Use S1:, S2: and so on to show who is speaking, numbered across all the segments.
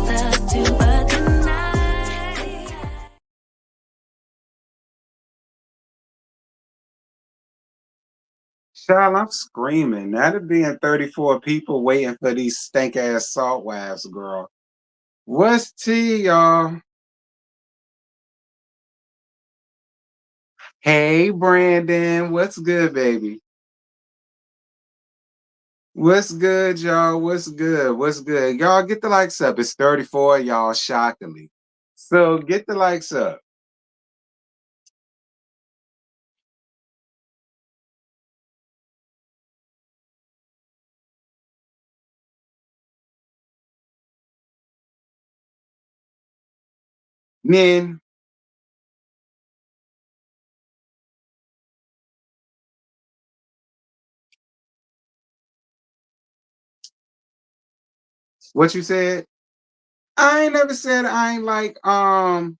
S1: just us two, but tonight.
S2: Child, I'm screaming. That'd be in 34 people waiting for these stank ass salt wives, girl. What's tea, y'all? Hey, Brandon. What's good, baby? What's good, y'all? What's good? What's good? Y'all get the likes up. It's 34, y'all, shockingly. So get the likes up. Nin, what you said? I ain't never said I ain't like the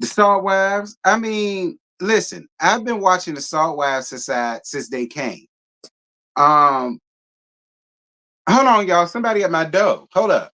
S2: Salt Wives. I mean, listen, I've been watching the Salt Wives since they came. Um, hold on, y'all. Somebody at my door. Hold up.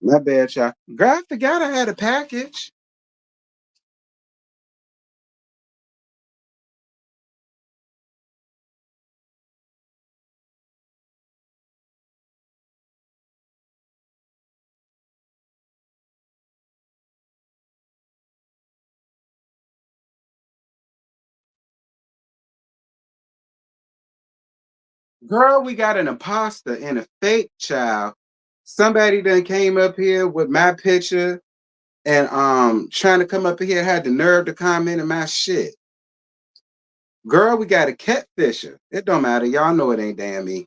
S2: My bad, y'all. Girl, I forgot I had a package. Girl, we got an imposter and a fake child. Somebody done came up here with my picture and trying to come up here had the nerve to comment in my shit. Girl, we got a catfisher. It don't matter. Y'all know it ain't damn me.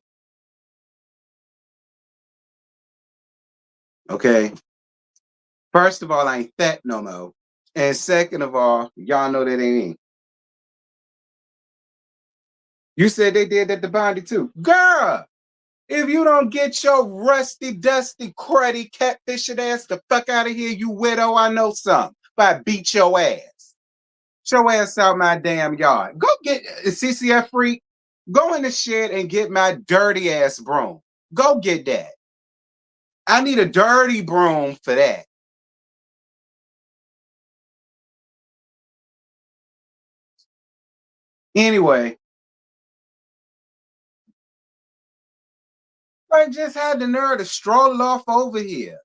S2: Okay. First of all, I ain't fat no more. And second of all, y'all know that ain't me. You said they did that to Bondi too. Girl, if you don't get your rusty, dusty, cruddy, catfishing ass the fuck out of here, you widow, I know something. If I beat your ass. Get your ass out my damn yard. Go get CCF freak. Go in the shed and get my dirty ass broom. Go get that. I need a dirty broom for that. Anyway, I just had the nerve to stroll off over here.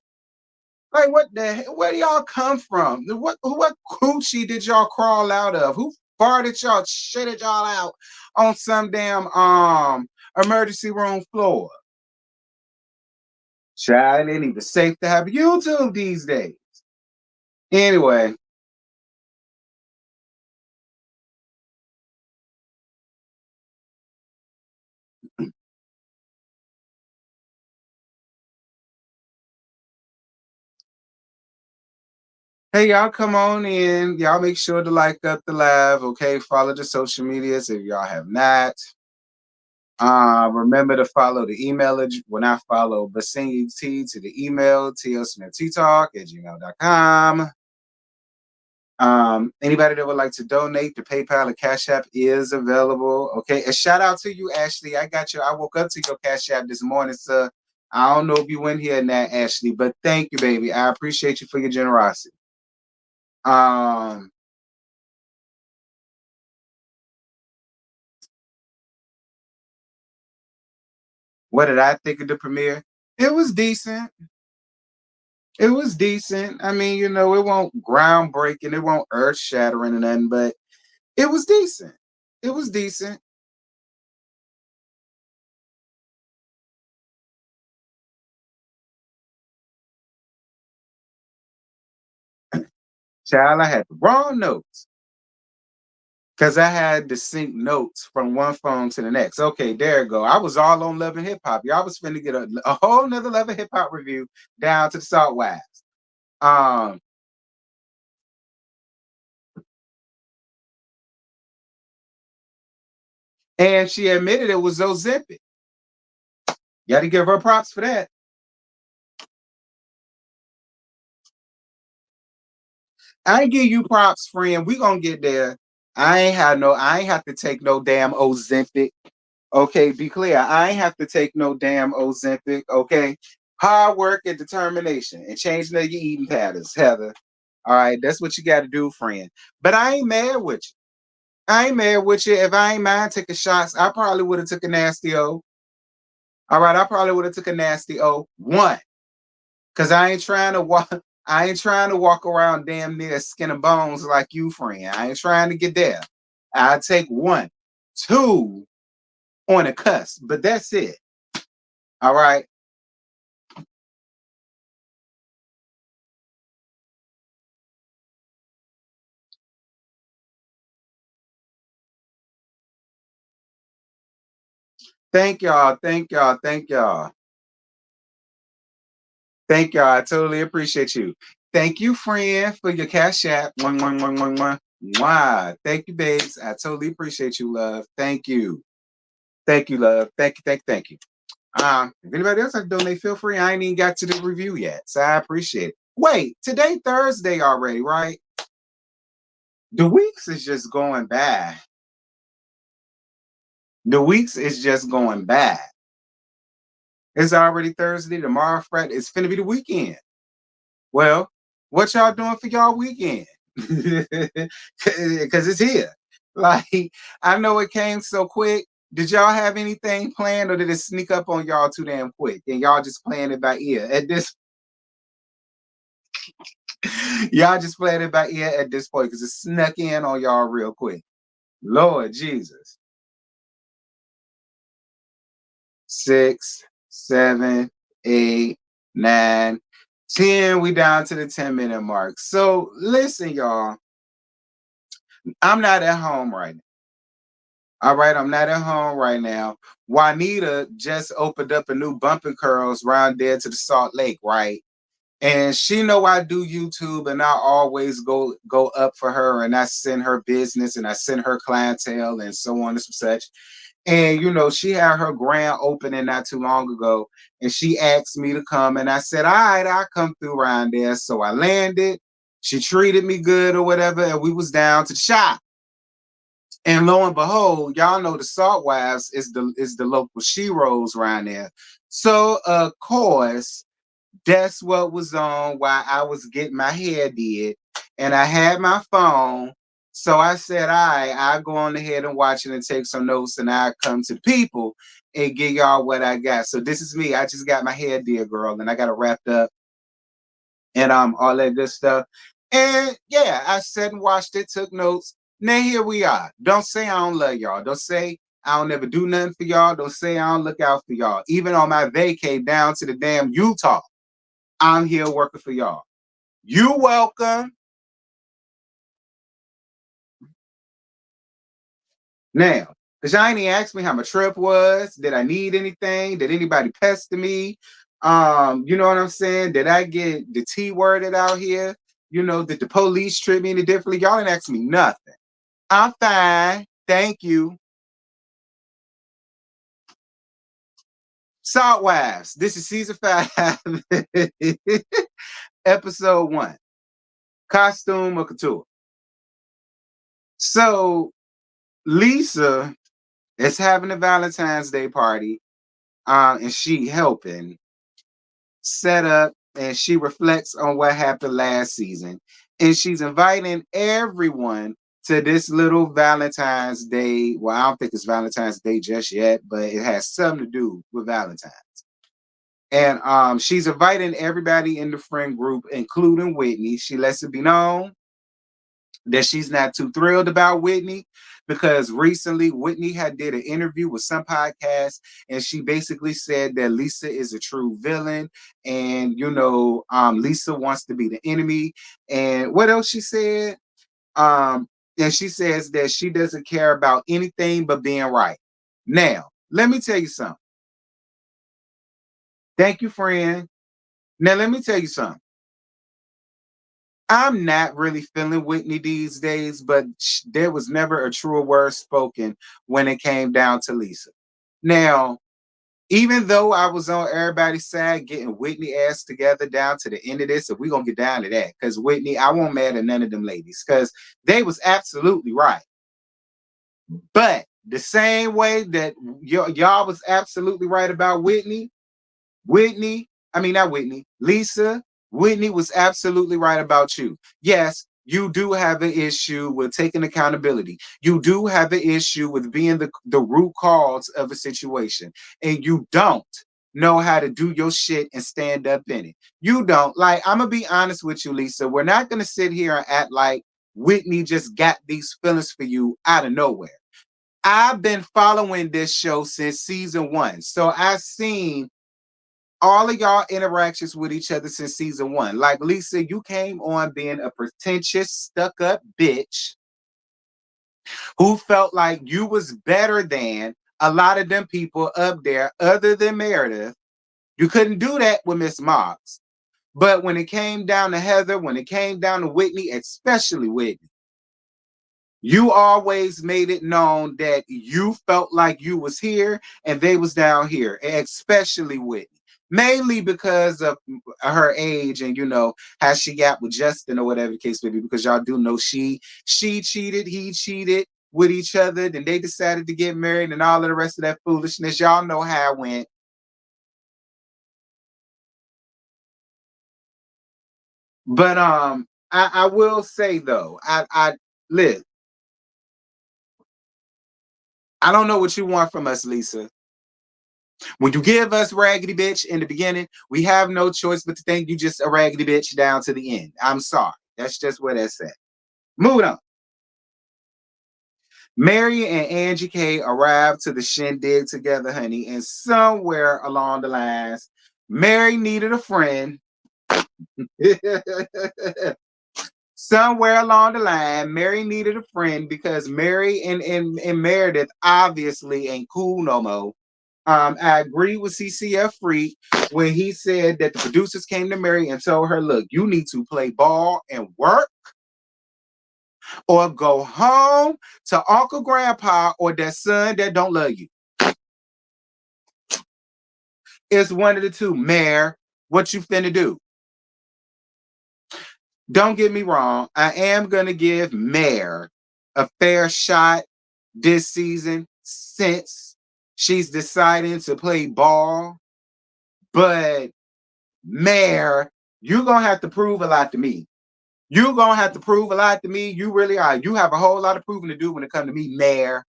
S2: Like, what the hell? Where do y'all come from? What coochie did y'all crawl out of? Who farted y'all, shitted y'all out on some damn emergency room floor? Child, it ain't even safe to have YouTube these days. Anyway, hey, y'all come on in. Y'all make sure to like up the live, okay? Follow the social medias if y'all have not. Remember to follow the email. When I follow, but send you T to the email, tlsmithteatalk@gmail.com. Anybody that would like to donate, the PayPal and Cash App is available. Okay. And shout out to you, Ashley. I got you. I woke up to your Cash App this morning, sir. I don't know if you went here in that, Ashley, but thank you, baby. I appreciate you for your generosity. Um, what did I think of the premiere? It was decent. It was decent. I mean, it won't groundbreaking, it won't earth shattering or nothing, but it was decent. It was decent. Child, I had the wrong notes. Because I had to sync notes from one phone to the next. Okay, there you go. I was all on Love and Hip Hop. Y'all was finna get a whole nother Love and Hip Hop review down to the Salt Wives. And she admitted it was Ozempic. You got to give her props for that. I give you props, friend. We gonna get there. I ain't have to take no damn Ozempic. Okay, be clear. I ain't have to take no damn Ozempic. Okay. Hard work and determination and changing of your eating patterns, Heather. All right, that's what you got to do, friend. But I ain't mad with you. I ain't mad with you. If I ain't mind taking shots, I probably would have took a nasty O. All right, I probably would have took a nasty O. One. Cause I ain't trying to walk. I ain't trying to walk around damn near skin and bones like you, friend. I ain't trying to get there. I take one, two on a cusp, but that's it. All right. Thank y'all. Thank y'all. Thank y'all. Thank y'all. I totally appreciate you. Thank you, friend, for your cash app. Mwah, mwah, mwah, mwah, mwah. Mwah. Thank you, babes. I totally appreciate you, love. Thank you. Thank you, love. Thank you, thank you, thank you. If anybody else has to donate, feel free. I ain't even got to the review yet, so I appreciate it. Wait, today Thursday already, right? The weeks is just going by. The weeks is just going by. It's already Thursday. Tomorrow, Friday. It's finna be the weekend. Well, what y'all doing for y'all weekend? Because it's here. Like, I know it came so quick. Did y'all have anything planned or did it sneak up on y'all too damn quick? And y'all just playing it by ear at this y'all just playing it by ear at this point because it snuck in on y'all real quick. Lord Jesus. 6, 7, 8, 9, 10. We down to the 10-minute mark. So listen, y'all. I'm not at home right now. All right, I'm not at home right now. Juanita just opened up a new bumping curls round there to the Salt Lake, right? And she know I do YouTube and I always go up for her and I send her business and I send her clientele and so on and such. And you know, she had her grand opening not too long ago and she asked me to come and I said, all right, I'll come through around there. So I landed, she treated me good or whatever, and we was down to the shop. And lo and behold, y'all know the Salt Wives is the local sheroes around there. So of course, that's what was on while I was getting my hair did. And I had my phone. So I said, all right, I'll go on ahead and watch it and take some notes and I'll come to people and give y'all what I got. So this is me. I just got my hair did, girl, and I got it wrapped up and all that good stuff. And yeah, I sat and watched it, took notes. Now here we are. Don't say I don't love y'all. Don't say I don't never do nothing for y'all. Don't say I don't look out for y'all. Even on my vacay down to the damn Utah, I'm here working for y'all. You welcome. Now, because y'all ain't even asked me how my trip was. Did I need anything? Did anybody pester me? You know what I'm saying? Did I get the T worded out here? You know, did the police treat me any differently? Y'all didn't ask me nothing. I'm fine. Thank you. Salt Wives. This is season 5, episode 1. Costume or couture. So Lisa is having a Valentine's Day party, and she helping set up, and she reflects on what happened last season, and she's inviting everyone to this little Valentine's Day. Well, I don't think it's Valentine's Day just yet, but it has something to do with Valentine's. And she's inviting everybody in the friend group, including Whitney. She lets it be known that she's not too thrilled about Whitney because recently Whitney had did an interview with some podcast and she basically said that Lisa is a true villain and Lisa wants to be the enemy. And what else she said? Um, and she says that she doesn't care about anything but being right. Now, let me tell you something. Thank you, friend. Now, let me tell you something. I'm not really feeling Whitney these days, but there was never a truer word spoken when it came down to Lisa. Now, even though I was on everybody's side getting Whitney ass together down to the end of this, and we're gonna get down to that, because Whitney, I won't mad at none of them ladies, because they was absolutely right. But the same way that y'all was absolutely right about not Whitney, Lisa, Whitney was absolutely right about you. Yes, you do have an issue with taking accountability. You do have an issue with being the root cause of a situation. And you don't know how to do your shit and stand up in it. You don't. Like, I'm going to be honest with you, Lisa. We're not going to sit here and act like Whitney just got these feelings for you out of nowhere. I've been following this show since season 1. So I've seen all of y'all interactions with each other since season 1. Like Lisa, you came on being a pretentious, stuck-up bitch who felt like you was better than a lot of them people up there other than Meredith. You couldn't do that with Miss Marks. But when it came down to Heather, when it came down to Whitney, especially Whitney, you always made it known that you felt like you was here and they was down here, especially Whitney. Mainly because of her age and how she got with Justin or whatever the case may be, because y'all do know she cheated, he cheated with each other, then they decided to get married and all of the rest of that foolishness. Y'all know how it went. But I will say though, I live. I don't know what you want from us, Lisa. When you give us raggedy bitch in the beginning, we have no choice but to think you just a raggedy bitch down to the end. I'm sorry. That's just where that's at. Moving on. Mary and Angie K arrived to the shindig together, honey, and somewhere along the lines, Mary needed a friend. Somewhere along the line, Mary needed a friend because Mary and Meredith obviously ain't cool no more. I agree with CCF Freak when he said that the producers came to Mary and told her, look, you need to play ball and work or go home to Uncle Grandpa or that son that don't love you. It's one of the two. Mare, what you finna do? Don't get me wrong. I am going to give Mare a fair shot this season since she's deciding to play ball. But Mare, you're going to have to prove a lot to me. You're going to have to prove a lot to me. You really are. You have a whole lot of proving to do when it comes to me, Mare.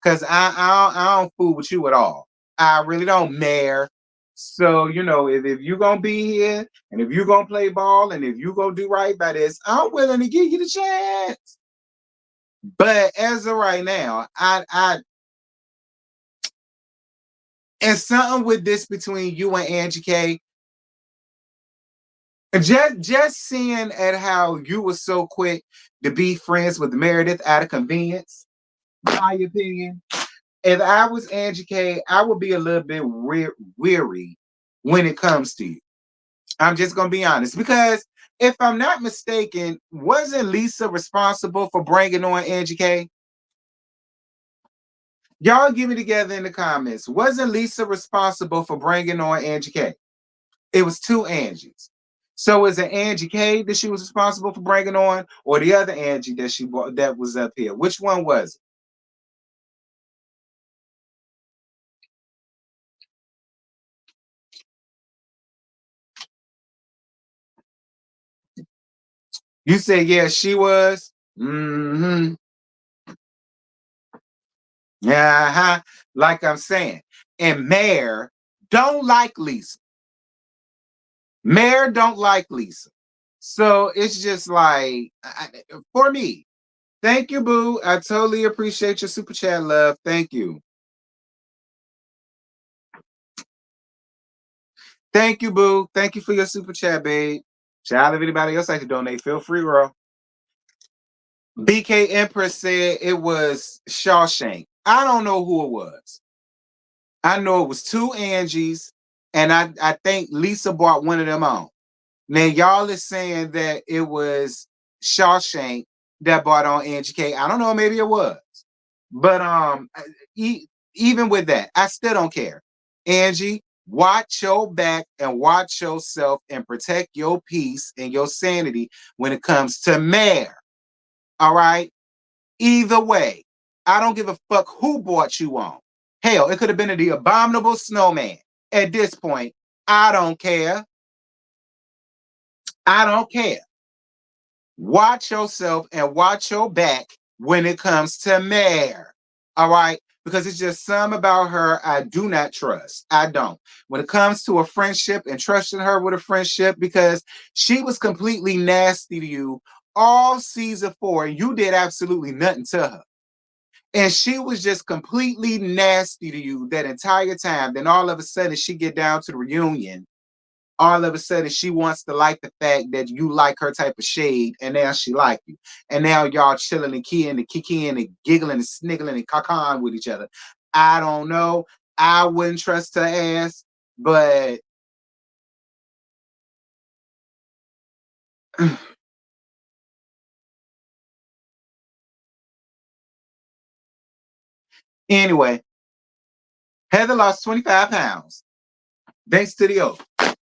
S2: Because I don't fool with you at all. I really don't, Mare. So, if you're going to be here and if you're going to play ball and if you're going to do right by this, I'm willing to give you the chance. But as of right now, and something with this between you and Angie K, just seeing at how you were so quick to be friends with Meredith out of convenience, my opinion. If I was Angie K, I would be a little bit weary when it comes to you. I'm just gonna be honest because if I'm not mistaken, wasn't Lisa responsible for bringing on Angie K? Y'all give me together in the comments. Wasn't Lisa responsible for bringing on Angie K? It was two Angies. So is it Angie K that she was responsible for bringing on, or the other Angie that she brought that was up here? Which one was it? You said yeah, she was. Mm-hmm. Yeah, like I'm saying. And Mayor don't like Lisa. Mayor don't like Lisa. So it's just like, for me, thank you, boo. I totally appreciate your super chat, love. Thank you. Thank you, boo. Thank you for your super chat, babe. Child, if anybody else like to donate, feel free, bro. BK Empress said it was Shawshank. I don't know who it was. I know it was two Angies, and I think Lisa brought one of them on. Now y'all is saying that it was Shawshank that brought on Angie K. I don't know, maybe it was. But even with that, I still don't care. Angie, watch your back and watch yourself and protect your peace and your sanity when it comes to Mare. All right? Either way, I don't give a fuck who brought you on. Hell, it could have been the abominable snowman. At this point, I don't care. I don't care. Watch yourself and watch your back when it comes to Mare. All right? Because it's just some about her I do not trust. I don't. When it comes to a friendship and trusting her with a friendship, because she was completely nasty to you all season 4, and you did absolutely nothing to her. And she was just completely nasty to you that entire time. Then all of a sudden she get down to the reunion. All of a sudden she wants to like the fact that you like her type of shade, and now she like you. And now y'all chilling and kicking and giggling and sniggling and cacan with each other. I don't know. I wouldn't trust her ass, but anyway, Heather lost 25 pounds. Thanks to the oath.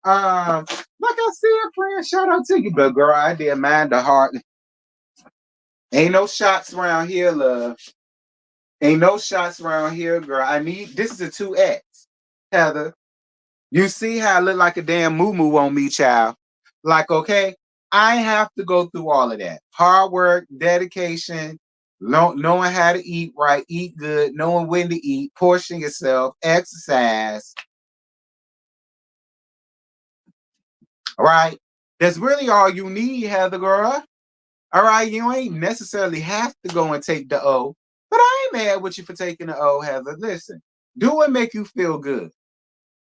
S2: Like I said, friend, shout out to you, but girl, I did mind the heart. Ain't no shots around here, love. Ain't no shots around here, girl. This is a 2X, Heather. You see how I look like a damn moo-moo on me, child. Like, okay, I have to go through all of that. Hard work, dedication, knowing how to eat right, eat good, knowing when to eat, portion yourself, exercise. All right. That's really all you need, Heather, girl. All right, you ain't necessarily have to go and take the O, but I ain't mad with you for taking the O, Heather. Listen, do what make you feel good.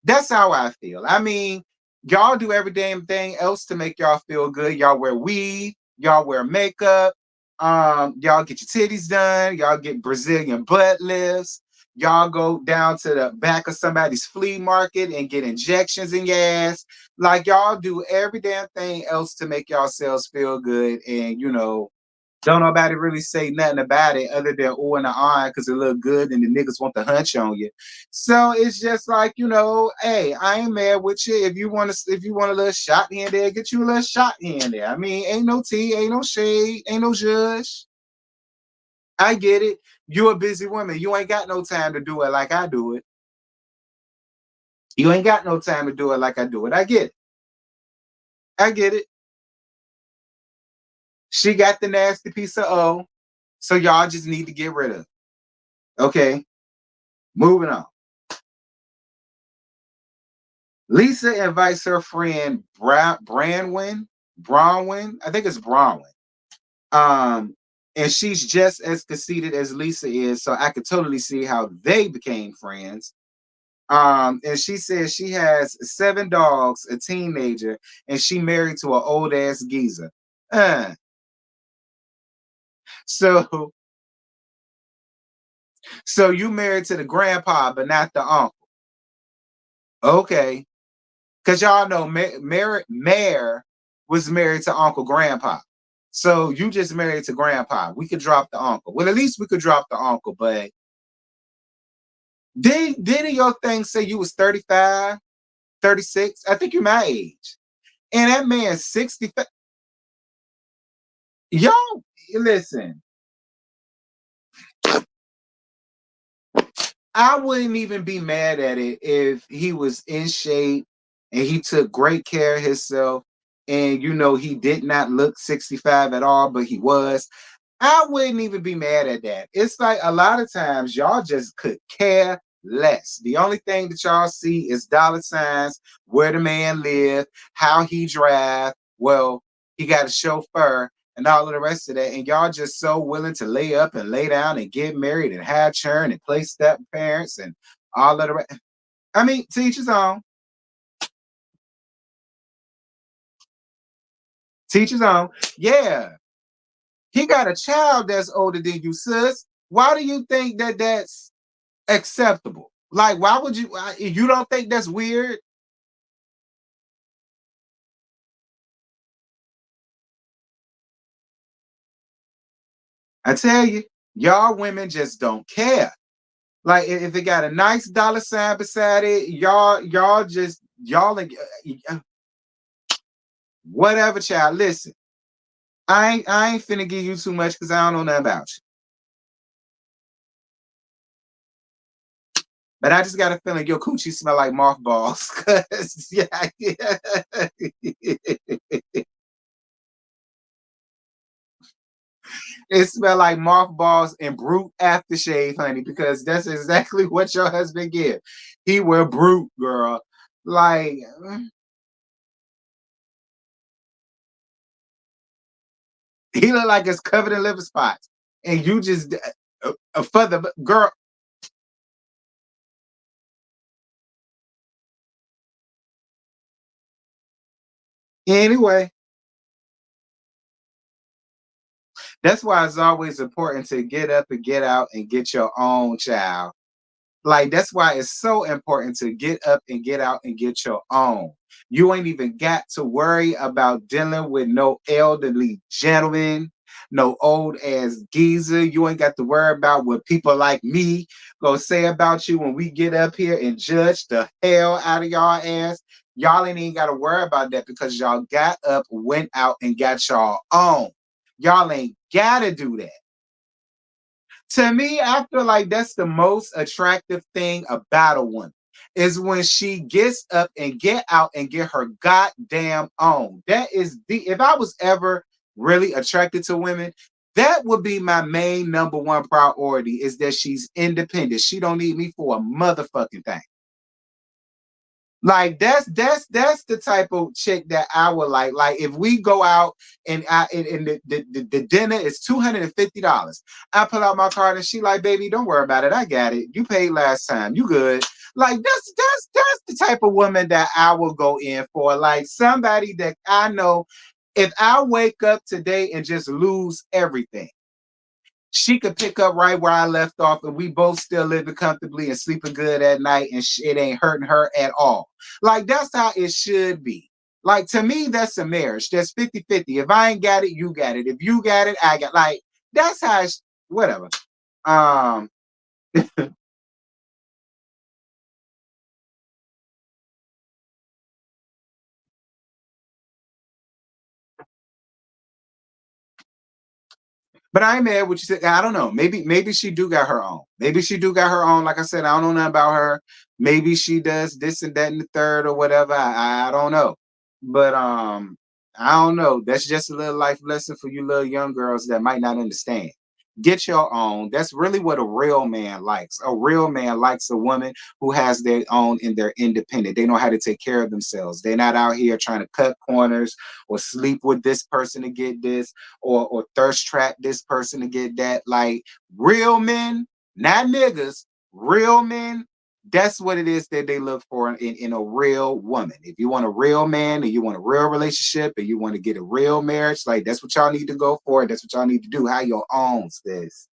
S2: That's how I feel. I mean, y'all do every damn thing else to make y'all feel good. Y'all wear weave, y'all wear makeup, y'all get your titties done, y'all get Brazilian butt lifts, y'all go down to the back of somebody's flea market and get injections in your ass. Like y'all do every damn thing else to make yourselves feel good, and don't nobody really say nothing about it other than oh and the on because it look good and the niggas want the hunch on you. So it's just like, hey, I ain't mad with you. If you want a little shot here and there, get you a little shot here and there. I mean, ain't no tea, ain't no shade, ain't no judge. I get it. You a busy woman. You ain't got no time to do it like I do it. You ain't got no time to do it like I do it. I get it. I get it. She got the nasty piece of O, so y'all just need to get rid of it. Okay, moving on. Lisa invites her friend Bronwyn. I think it's Bronwyn. And she's just as conceited as Lisa is, so I could totally see how they became friends. And she says she has 7 dogs, a teenager, and she married to an old ass geezer. Uh, so, so you married to the grandpa, but not the uncle. Okay, because y'all know Mare was married to Uncle Grandpa. So you just married to Grandpa. We could drop the uncle. Well, at least we could drop the uncle, but didn't your thing say you was 35, 36? I think you're my age. And that man's 65. Yo, listen, I wouldn't even be mad at it if he was in shape and he took great care of himself and he did not look 65 at all, but he was. I wouldn't even be mad at that. It's like a lot of times y'all just could care less. The only thing that y'all see is dollar signs, where the man live, how he drive. Well, He got a chauffeur and all of the rest of that. And y'all just so willing to lay up and lay down and get married and have churn and play step parents and all of the rest. I mean, teach his own. Teach his own. Yeah. He got a child that's older than you, sis. Why do you think that that's acceptable? Like, why would you don't think that's weird? I tell you, y'all women just don't care. Like, if it got a nice dollar sign beside it, y'all just, whatever, child. Listen, I ain't finna give you too much because I don't know nothing about you. But I just got a feeling your coochie smell like mothballs. Cause yeah, it smell like mothballs and brute aftershave, honey, because that's exactly what your husband get. He wear brute, girl. Like he look like it's covered in liver spots, and you just a further girl. Anyway, that's why it's always important to get up and get out and get your own child. Like that's why it's so important to get up and get out and get your own. You ain't even got to worry about dealing with no elderly gentleman, no old ass geezer. You ain't got to worry about what people like me go say about you when we get up here and judge the hell out of y'all ass. Y'all ain't even got to worry about that because y'all got up, went out, and got y'all own. Y'all ain't gotta do that. To me, I feel like that's the most attractive thing about a woman is when she gets up and get out and get her goddamn own. That is the if I was ever really attracted to women, that would be my main number one priority is that she's independent. She don't need me for a motherfucking thing. Like that's the type of chick that I would like. Like if we go out and the dinner is $250. I pull out my card and she like, baby, don't worry about it. I got it. You paid last time. You good. Like that's the type of woman that I will go in for. Like somebody that I know if I wake up today and just lose everything she could pick up right where I left off, and we both still living comfortably and sleeping good at night, and it ain't hurting her at all. Like, that's how it should be. Like, to me, that's a marriage. That's 50-50. If I ain't got it, you got it. If you got it, I got like that's how it's whatever. Um, but I ain't mad what you said. I don't know. Maybe she do got her own. Maybe she do got her own. Like I said, I don't know nothing about her. Maybe she does this and that and the third or whatever. I don't know. But I don't know. That's just a little life lesson for you little young girls that might not understand. Get your own. That's really what a real man likes. A real man likes a woman who has their own and they're independent. They know how to take care of themselves. They're not out here trying to cut corners or sleep with this person to get this or thirst trap this person to get that. Like real men, not niggas, real men that's what it is that they look for in a real woman. If you want a real man and you want a real relationship and you want to get a real marriage, like that's what y'all need to go for. That's what y'all need to do. How your own this.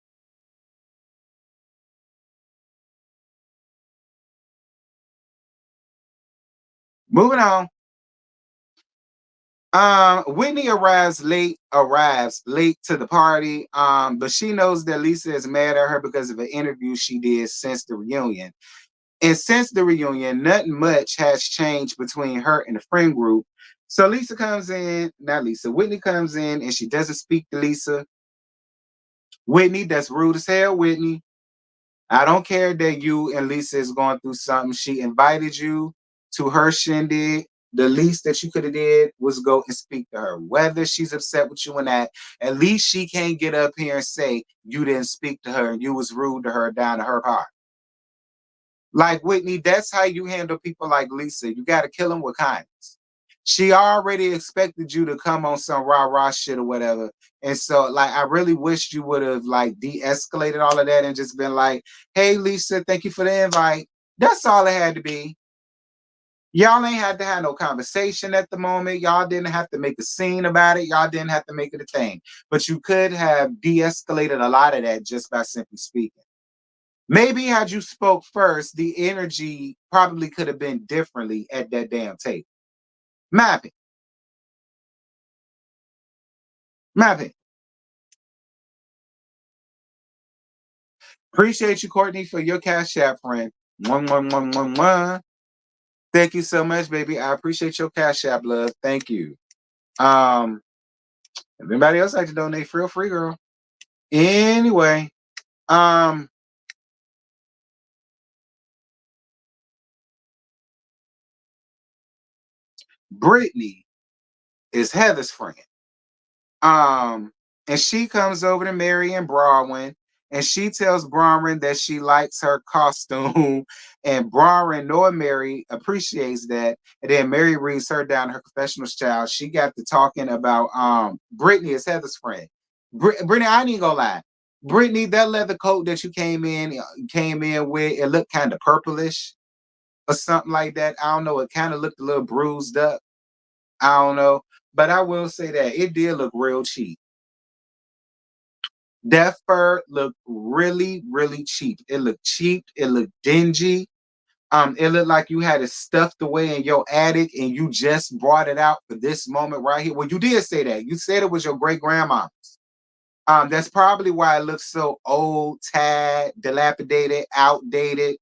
S2: Moving on. Whitney arrives late to the party. But she knows that Lisa is mad at her because of an interview she did since the reunion. And since the reunion, nothing much has changed between her and the friend group. So Lisa comes in, not Lisa, Whitney comes in and she doesn't speak to Lisa. Whitney, that's rude as hell, Whitney. I don't care that you and Lisa is going through something. She invited you to her shindig. The least that you could have did was go and speak to her. Whether she's upset with you or not, at least she can't get up here and say you didn't speak to her and you was rude to her down to her part. Like Whitney, that's how you handle people like Lisa. You got to kill them with kindness. She already expected you to come on some rah-rah shit or whatever. And so, like, I really wish you would have like de-escalated all of that and just been like, hey, Lisa, thank you for the invite. That's all it had to be. Y'all ain't had to have no conversation at the moment. Y'all didn't have to make a scene about it. Y'all didn't have to make it a thing. But you could have de-escalated a lot of that just by simply speaking. Maybe had you spoke first, the energy probably could have been differently at that damn table. Mapping. Mapping. Appreciate you, Courtney, for your cash app, friend. One, one, one, one, one. Thank you so much, baby. I appreciate your cash app, love. Thank you. If anybody else like to donate, feel free, girl. Anyway, Brittany is Heather's friend. And she comes over to Mary and Bronwyn, and she tells Bronwyn that she likes her costume, and Bronwyn, knowing Mary, appreciates that. And then Mary reads her down her confessional style. She got to talking about Brittany is Heather's friend. Brittany, I ain't gonna lie. Brittany, that leather coat that you came in with, it looked kind of purplish or something like that. I don't know. It kind of looked a little bruised up. I don't know. But I will say that it did look real cheap. That fur looked really, really cheap. It looked cheap. It looked dingy. It looked like you had it stuffed away in your attic and you just brought it out for this moment right here. Well, you did say that. You said it was your great grandma's. That's probably why it looks so old, tad, dilapidated, outdated.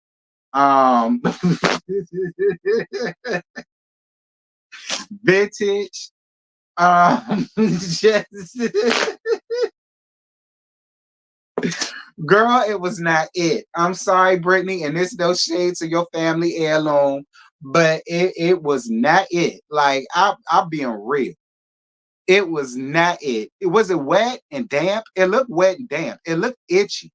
S2: Vintage. Just girl, it was not it. I'm sorry, Brittany, and this no shade to your family heirloom, but it was not it. Like I'm being real. It was not it. It was it wet and damp. It looked wet and damp. It looked itchy.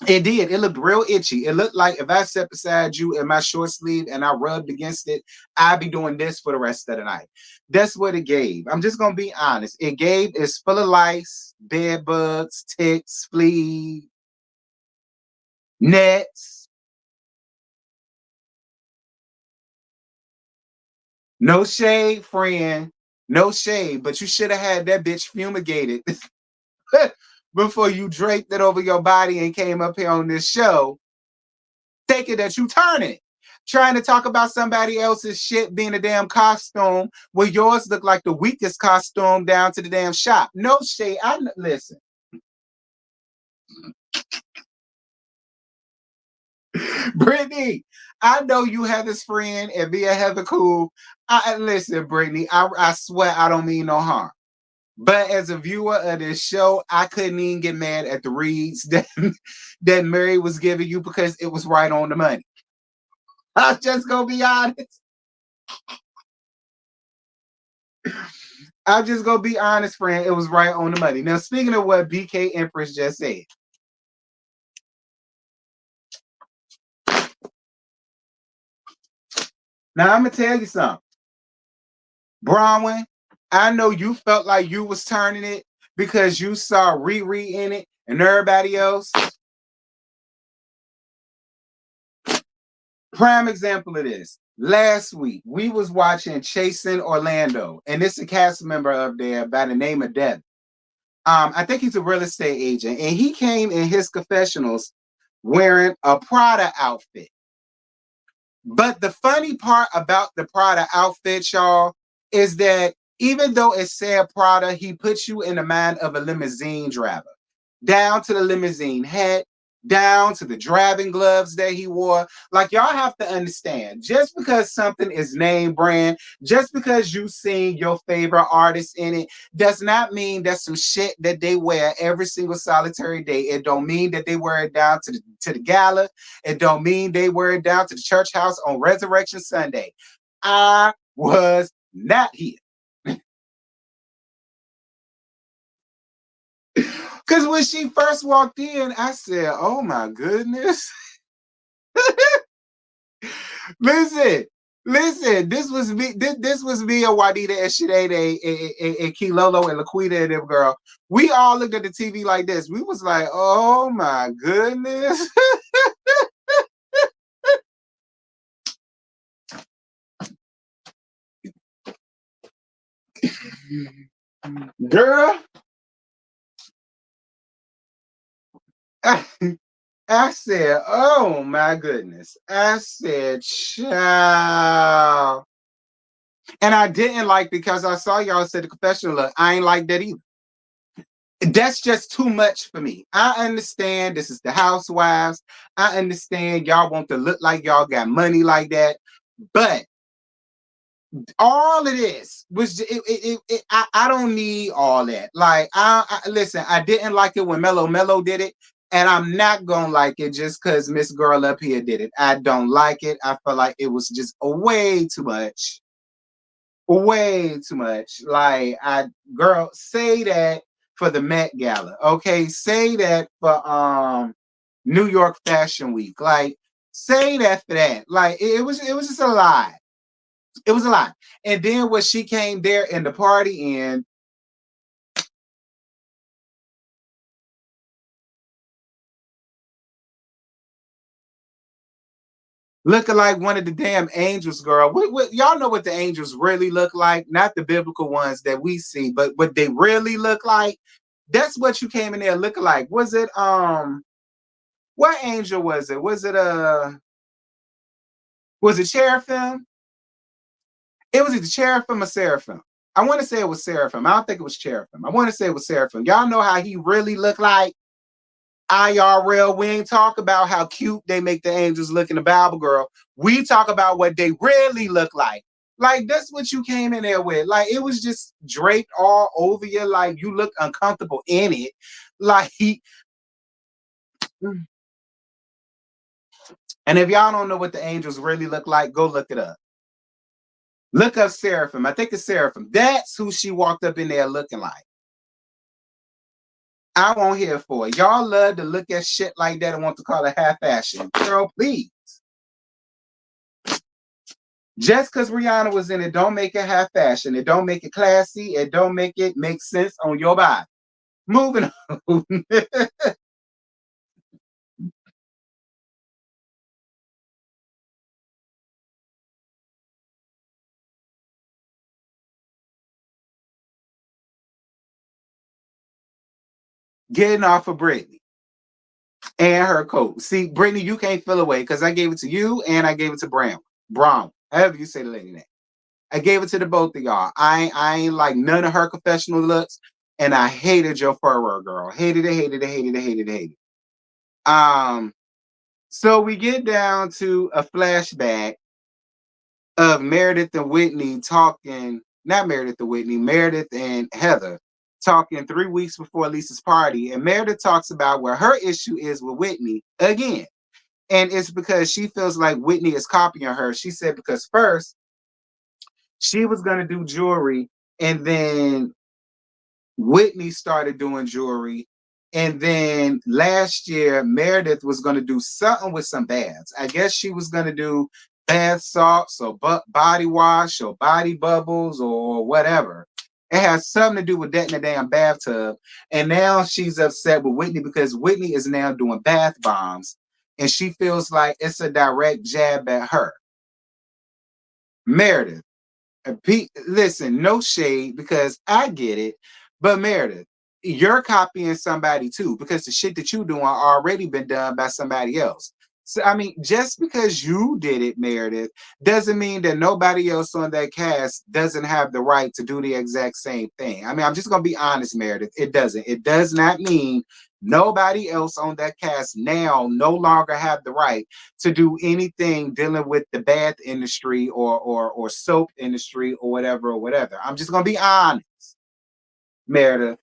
S2: It did. It looked real itchy. It looked like if I sat beside you in my short sleeve and I rubbed against it, I'd be doing this for the rest of the night. That's what it gave. I'm just gonna be honest. It gave is full of lice, bed bugs, ticks, fleas, nets. No shade, friend. No shade. But you should have had that bitch fumigated before you draped it over your body and came up here on this show thinking that you turning. Trying to talk about somebody else's shit being a damn costume where yours look like the weakest costume down to the damn shop. No shade. Listen. Brittany, I know you have this friend and via Heather Cool. Listen, Brittany, I swear I don't mean no harm. But as a viewer of this show, I couldn't even get mad at the reads that Mary was giving you because it was right on the money. I'm just gonna be honest. I'm just gonna be honest, friend. It was right on the money. Now, speaking of what BK Empress just said, now I'm gonna tell you something. Bronwyn, I know you felt like you was turning it because you saw Riri in it and everybody else. Prime example of this. Last week, we was watching Chasing Orlando, and it's a cast member up there by the name of Devin. I think he's a real estate agent, and he came in his confessionals wearing a Prada outfit. But the funny part about the Prada outfit, y'all, is that even though it said Prada, he puts you in the mind of a limousine driver. Down to the limousine hat, down to the driving gloves that he wore. Like, y'all have to understand, just because something is name brand, just because you seen your favorite artist in it, does not mean that's some shit that they wear every single solitary day. It don't mean that they wear it down to the gala. It don't mean they wear it down to the church house on Resurrection Sunday. I was not here. Because when she first walked in, I said, oh my goodness. Listen, Listen, this was me. This was me and Juanita and Sinead and Kilolo and Laquita and them girl. We all looked at the TV like this. We was like, "Oh my goodness, girl!" I said, "Oh my goodness." I said, "Child," and I didn't like because I saw y'all said the confessional look. I ain't like that either. That's just too much for me. I understand this is the Housewives. I understand y'all want to look like y'all got money like that, but all it is was I don't need all that. Like I listen, I didn't like it when Mello did it, and I'm not gonna like it just because Miss Girl up here did it. I don't like it. I feel like it was just way too much. Way too much. Like I girl, say that for the Met Gala. Okay, say that for New York Fashion Week. Like say that for that. Like it was just a lie. It was a lie. And then when she came there in the party and looking like one of the damn angels, girl. Y'all know what the angels really look like? Not the biblical ones that we see, but what they really look like. That's what you came in there looking like. Was it what angel was it? Was it Cherubim? It was either Cherubim or Seraphim. I want to say it was Seraphim. I don't think it was Cherubim. I want to say it was Seraphim. Y'all know how he really looked like IRL. We ain't talk about how cute they make the angels look in the Bible, girl. We talk about what they really look like. Like that's what you came in there with. Like it was just draped all over you. Like you look uncomfortable in it. Like and if y'all don't know what the angels really look like, go look it up. Look up Seraphim. I think it's Seraphim. That's who she walked up in there looking like. I won't hear for it. Y'all love to look at shit like that and want to call it half fashion. Girl, please. Just because Rihanna was in it, don't make it half fashion. It don't make it classy. It don't make it make sense on your body. Moving on. Getting off of Brittany and her coat. See, Brittany, you can't feel away because I gave it to you and I gave it to Brown. Brown, however you say the lady name. I gave it to the both of y'all. I ain't like none of her confessional looks, and I hated your furrow girl. Hated it, hated it, hated it, hated it, hated it. So we get down to a flashback of Meredith and Whitney talking, not Meredith and Whitney, Meredith and Heather talking 3 weeks before Lisa's party. And Meredith talks about where her issue is with Whitney again. And it's because she feels like Whitney is copying her. She said because first she was going to do jewelry and then Whitney started doing jewelry. And then last year, Meredith was going to do something with some baths. I guess she was going to do bath salts or body wash or body bubbles or whatever. It has something to do with that in the damn bathtub. And now she's upset with Whitney because Whitney is now doing bath bombs. And she feels like it's a direct jab at her. Meredith. Pete, listen, no shade because I get it, but Meredith, you're copying somebody too because the shit that you doing already been done by somebody else. So I mean, just because you did it, Meredith, doesn't mean that nobody else on that cast doesn't have the right to do the exact same thing. I mean, I'm just gonna be honest, Meredith. It doesn't. It does not mean nobody else on that cast now no longer have the right to do anything dealing with the bath industry or soap industry or whatever or whatever. I'm just gonna be honest, Meredith.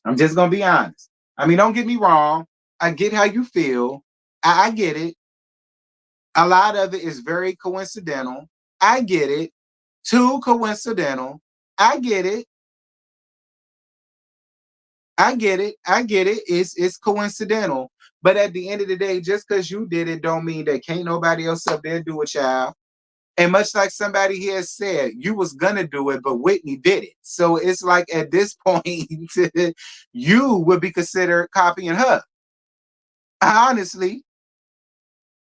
S2: I'm just gonna be honest. I mean, don't get me wrong. I get how you feel. I get it. A lot of it is very coincidental. I get it. Too coincidental. I get it. I get it. I get it. It's coincidental. But at the end of the day, just because you did it don't mean that can't nobody else up there do it, child. And much like somebody here said, you was gonna do it, but Whitney did it. So it's like at this point, you would be considered copying her. Honestly,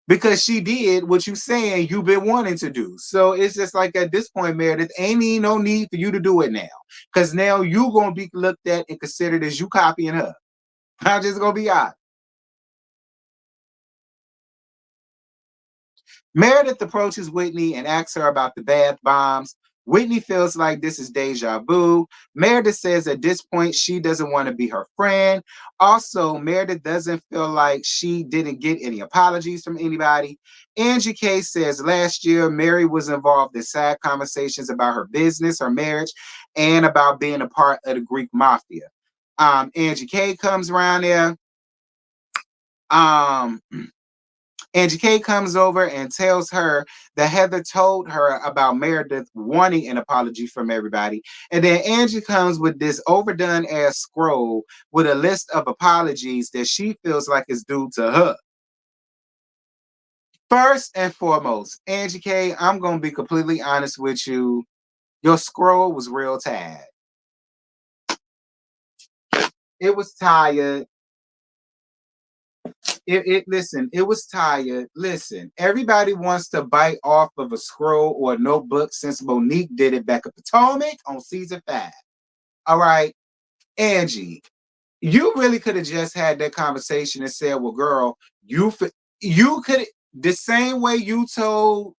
S2: because she did what you saying you've been wanting to do. So it's just like at this point, Meredith, ain't even no need for you to do it now. Because now you gonna be looked at and considered as you copying her. I'm just gonna be honest. Meredith approaches Whitney and asks her about the bath bombs. Whitney feels like this is deja vu. Meredith says at this point she doesn't want to be her friend. Also, Meredith doesn't feel like she didn't get any apologies from anybody. Angie K says last year Mary was involved in sad conversations about her business, her marriage, and about being a part of the Greek mafia. Angie K comes around there. Um, Angie K comes over and tells her that Heather told her about Meredith wanting an apology from everybody. And then Angie comes with this overdone ass scroll with a list of apologies that she feels like is due to her. First and foremost, Angie K, I'm going to be completely honest with you. Your scroll was real tired. It was tired. Listen, it was tired. Listen, everybody wants to bite off of a scroll or a notebook since Monique did it back at Potomac on season 5. All right, Angie, you really could have just had that conversation and said, "Well, girl, you could the same way you told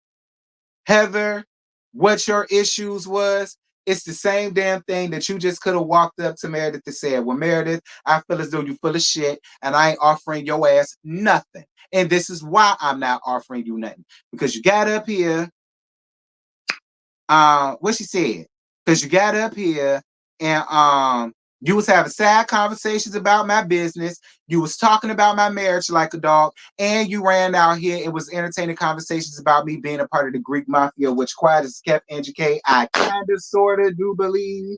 S2: Heather what your issues was." It's the same damn thing that you just could have walked up to Meredith and said, "Well, Meredith, I feel as though you full of shit and I ain't offering your ass nothing. And this is why I'm not offering you nothing. Because you got up here, what she said, because you got up here and you was having sad conversations about my business. You was talking about my marriage like a dog, and you ran out here and was entertaining conversations about me being a part of the Greek mafia, which quiet as kept Angie K. I kind of sort of do believe.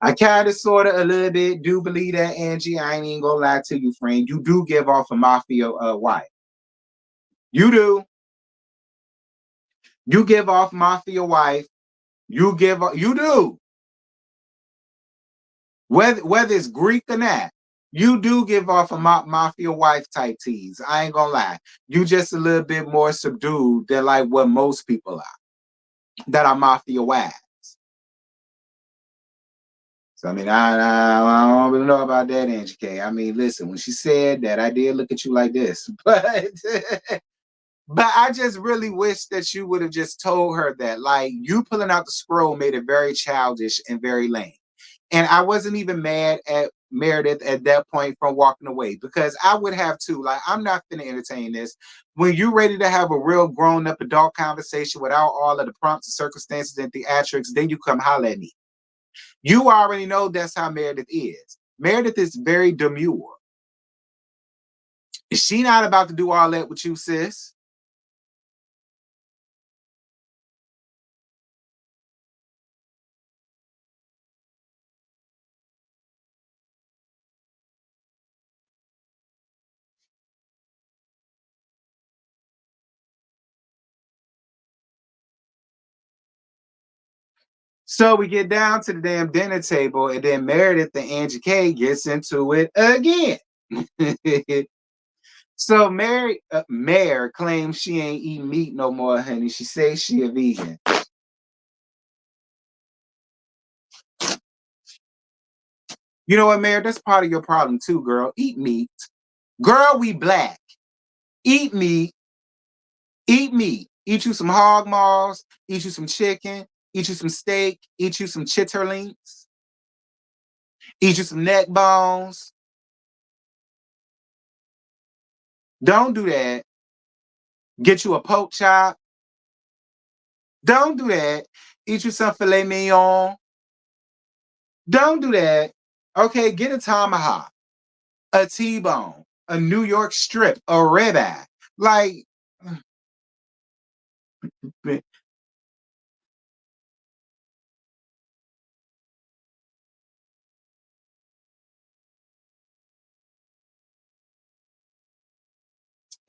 S2: I kind of sort of a little bit do believe that, Angie. I ain't even gonna lie to you, friend. You do give off a mafia wife. You do. You give off mafia wife. You do. Whether it's Greek or not, you do give off a mafia wife type tease. I ain't gonna lie. You just a little bit more subdued than like what most people are that are mafia wives. So I mean, I don't really know about that, Angie K. I mean, listen, when she said that, I did look at you like this, but I just really wish that you would have just told her that. Like you pulling out the scroll made it very childish and very lame. And I wasn't even mad at Meredith at that point from walking away because I would have too. Like, I'm not going to entertain this. When you're ready to have a real grown up adult conversation without all of the prompts and circumstances and theatrics, then you come holler at me. You already know that's how Meredith is. Meredith is very demure. Is she not about to do all that with you, sis? So we get down to the damn dinner table, and then Meredith and Angie K gets into it again. So Mare claims she ain't eating meat no more, honey. She says she a vegan. You know what, Mare? That's part of your problem too, girl. Eat meat. Girl, we black. Eat meat. Eat meat. Eat you some hog maws. Eat you some chicken. Eat you some steak. Eat you some chitterlings. Eat you some neck bones. Don't do that. Get you a pork chop. Don't do that. Eat you some filet mignon. Don't do that. Okay, get a tomahawk, a T-bone, a New York strip, a ribeye. Like,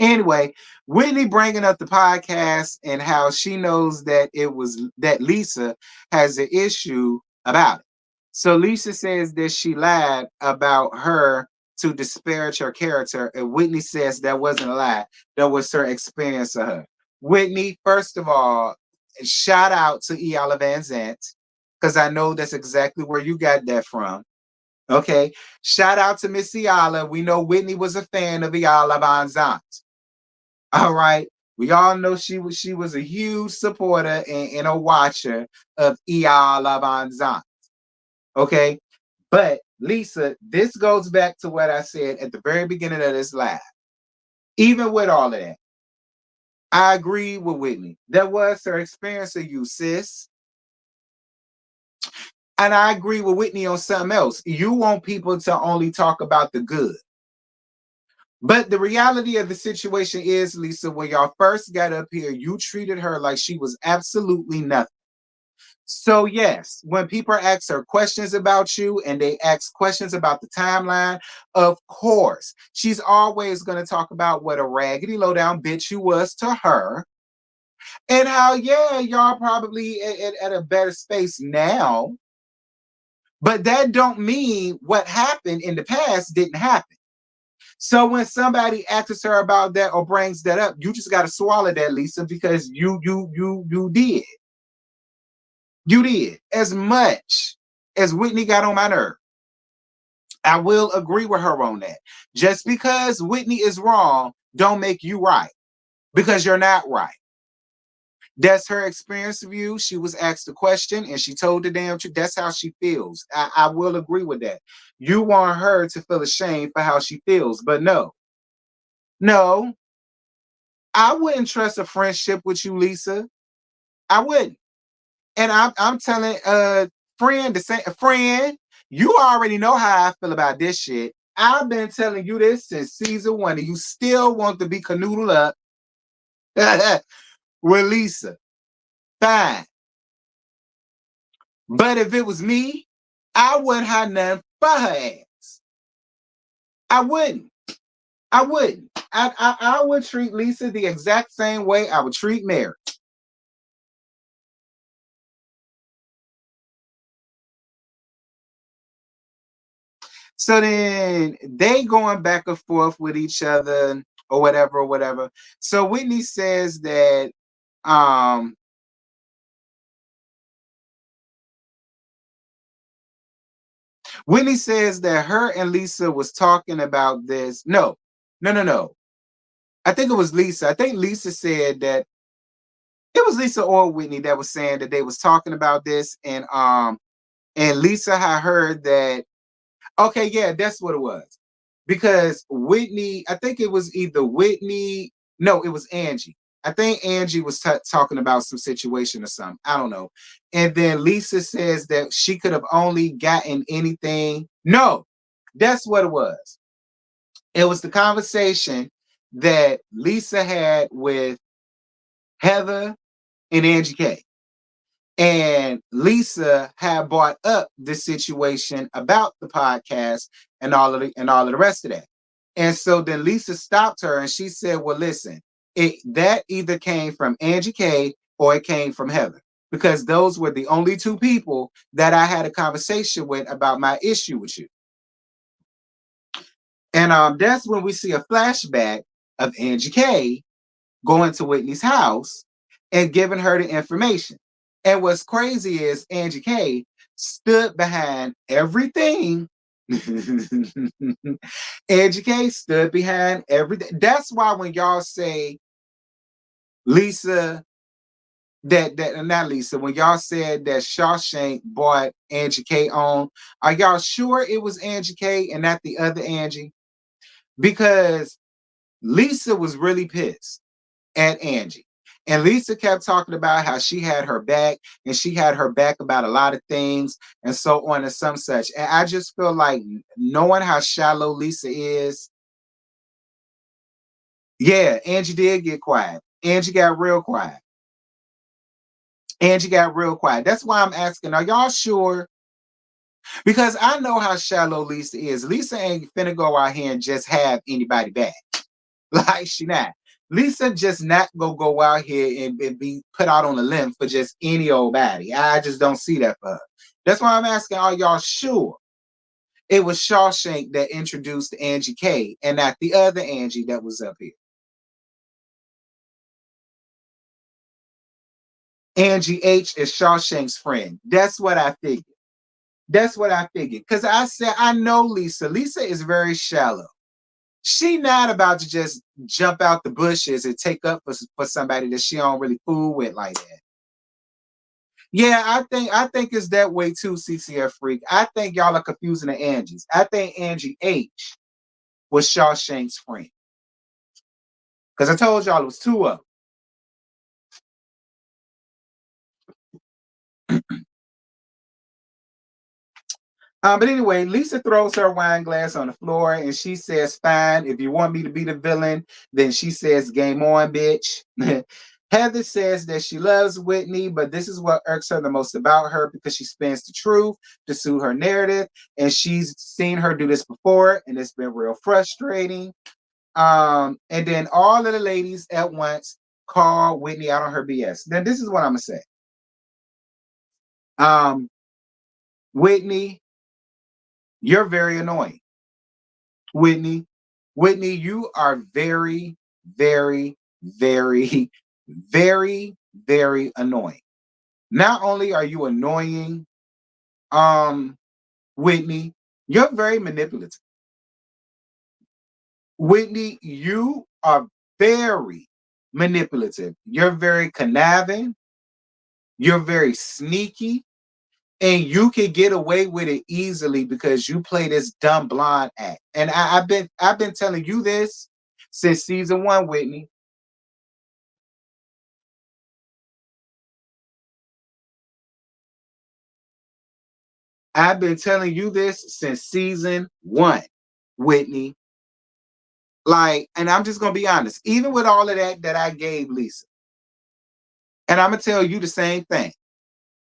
S2: Anyway, Whitney bringing up the podcast and how she knows that it was that Lisa has an issue about it. So Lisa says that she lied about her to disparage her character, and Whitney says that wasn't a lie. That was her experience of her. Whitney, first of all, shout out to Iala Van Zant, because I know that's exactly where you got that from. Okay. Shout out to Miss Iala. We know Whitney was a fan of Iala Van Zant. All right. We all know she was a huge supporter and a watcher of Iala Van Zant. Okay. But Lisa, this goes back to what I said at the very beginning of this live. Even with all of that, I agree with Whitney. That was her experience of you, sis. And I agree with Whitney on something else. You want people to only talk about the good. But the reality of the situation is, Lisa, when y'all first got up here, you treated her like she was absolutely nothing. So, yes, when people ask her questions about you and they ask questions about the timeline, of course, she's always going to talk about what a raggedy lowdown bitch you was to her and how, yeah, y'all probably at a better space now. But that don't mean what happened in the past didn't happen. So when somebody asks her about that or brings that up, you just got to swallow that, Lisa, because you did. You did. As much as Whitney got on my nerve, I will agree with her on that. Just because Whitney is wrong, don't make you right, because you're not right. That's her experience of you. She was asked a question and she told the damn truth. That's how she feels. I will agree with that. You want her to feel ashamed for how she feels, but no, I wouldn't trust a friendship with you, Lisa. I wouldn't. And I'm telling friend the same friend, you already know how I feel about this shit. I've been telling you this since season 1, and you still want to be canoodled up with Lisa. Fine. But if it was me, I wouldn't have nothing for her ass. I wouldn't. I wouldn't. I would treat Lisa the exact same way I would treat Mary. So then they going back and forth with each other or whatever, or whatever. So Whitney says that um Whitney says that her and Lisa was talking about this. No. I think it was Lisa. I think Lisa said that it was Lisa or Whitney that was saying that they was talking about this, and Lisa had heard that. Okay, yeah, that's what it was. Because Whitney, I think it was either Whitney, no, it was Angie. I think Angie was talking about some situation or something. I don't know. And then Lisa says that she could have only gotten anything. No, that's what it was. It was the conversation that Lisa had with Heather and Angie K. And Lisa had brought up this situation about the podcast and all of the rest of that. And so then Lisa stopped her and she said, "Well, listen, that either came from Angie K or it came from Heather, because those were the only two people that I had a conversation with about my issue with you." And that's when we see a flashback of Angie K going to Whitney's house and giving her the information. And what's crazy is Angie K stood behind everything. Angie K stood behind everything. That's why when y'all say Lisa, that not Lisa, when y'all said that Shawshank bought Angie K on, are y'all sure it was Angie K and not the other Angie? Because Lisa was really pissed at Angie. And Lisa kept talking about how she had her back and she had her back about a lot of things and so on and some such. And I just feel like, knowing how shallow Lisa is, yeah, Angie did get quiet. Angie got real quiet. Angie got real quiet. That's why I'm asking, are y'all sure? Because I know how shallow Lisa is. Lisa ain't finna go out here and just have anybody back. Like she not. Lisa just not gonna go out here and be put out on a limb for just any old body. I just don't see that for her. That's why I'm asking, are y'all sure it was Shawshank that introduced Angie K and not the other Angie that was up here? Angie H is Shawshank's friend. That's what I figured. That's what I figured. Because I said, I know Lisa. Lisa is very shallow. She not about to just jump out the bushes and take up for somebody that she don't really fool with like that. Yeah, I think it's that way too, CCF Freak. I think y'all are confusing the Angies. I think Angie H was Shawshank's friend. Because I told y'all it was two of them. But anyway, Lisa throws her wine glass on the floor and she says, fine, if you want me to be the villain, then she says, game on, bitch. Heather says that she loves Whitney, but this is what irks her the most about her because she spins the truth to suit her narrative. And she's seen her do this before, and it's been real frustrating. And then all of the ladies at once call Whitney out on her BS. Then this is what I'm gonna say. Um, Whitney, you're very annoying. Whitney, Whitney, you are very, very, very, very, very annoying. Not only are you annoying, um, Whitney, you're very manipulative. Whitney, you are very manipulative. You're very conniving. You're very sneaky. And you can get away with it easily because you play this dumb blonde act. And I've been telling you this since season one, Whitney. I've been telling you this since season one, Whitney. Like, and I'm just gonna be honest, even with all of that I gave Lisa, and I'm gonna tell you the same thing.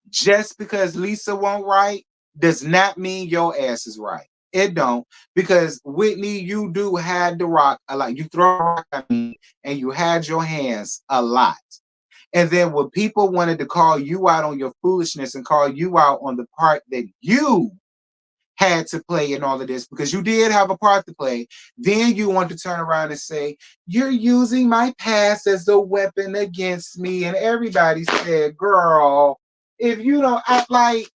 S2: Just because Lisa won't right does not mean your ass is right. It don't, because Whitney, you do had the rock a lot. You throw a rock at me, and you had your hands a lot. And then when people wanted to call you out on your foolishness and call you out on the part that you had to play in all of this, because you did have a part to play, then you want to turn around and say, you're using my past as a weapon against me. And everybody said, girl, if you don't act like,